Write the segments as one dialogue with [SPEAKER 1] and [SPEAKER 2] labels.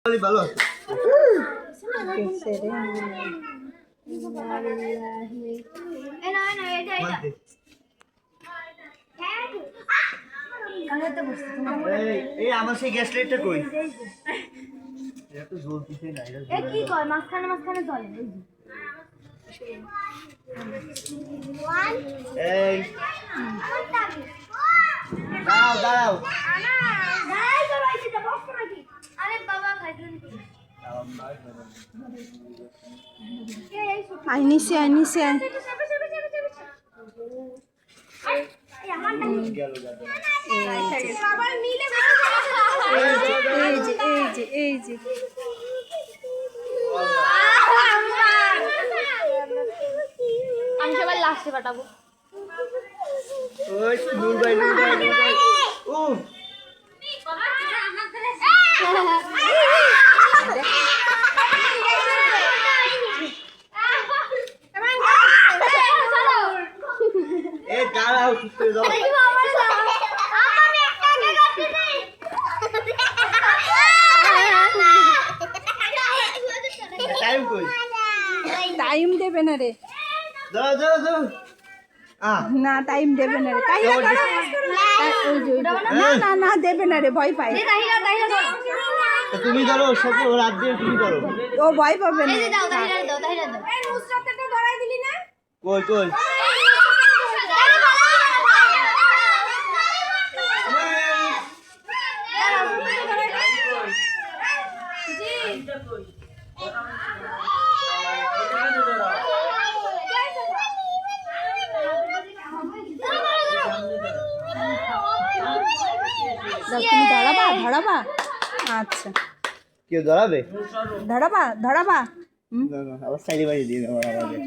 [SPEAKER 1] ভালো আছে এই আমার সেই গ্যাস লাইটটা কই এটা তো জ্বলতেছে না
[SPEAKER 2] এ কি কয় মাঝখানে মাঝখানে জ্বলে
[SPEAKER 1] এই দাও দাও
[SPEAKER 2] আরে বাবা
[SPEAKER 3] আইনিসে এই যে
[SPEAKER 2] আমি সবাই লাস্টে পাঠাবো
[SPEAKER 1] ওই নূর ভাই ও এ দাঁড়াও সুস্থ হয়ে যাও টাইম কই
[SPEAKER 3] টাইম দেবে না রে
[SPEAKER 1] দাও দাও দাও
[SPEAKER 3] না টাইম দেবে না রে না দেবে না রে ভয় পায়
[SPEAKER 1] তুমি ধরো সাথে ও রাত দিয়ে তুমি করো
[SPEAKER 3] ও ভয় পাবে না
[SPEAKER 1] কই কই
[SPEAKER 3] তুমি ধরাবা আচ্ছা
[SPEAKER 1] কেউ ধরাবে
[SPEAKER 3] ধরাবা
[SPEAKER 1] না না আবার সাইডে বাড়ি দিয়ে দেবো আমাদের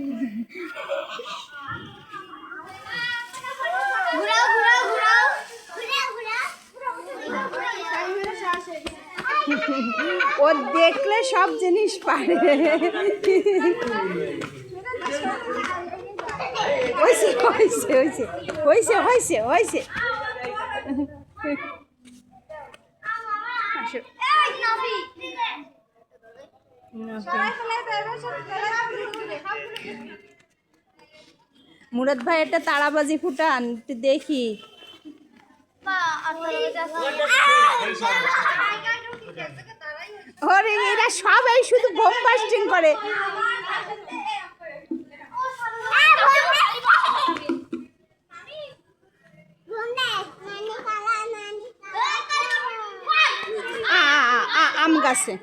[SPEAKER 3] ও দেখলে সব জিনিস পারে হয়েছে মুরাদ ভাই একটা তারাবাজি ফুটান একটু দেখি ওরে এরা সবাই শুধু বোম বাস্টিং করে আম গাছে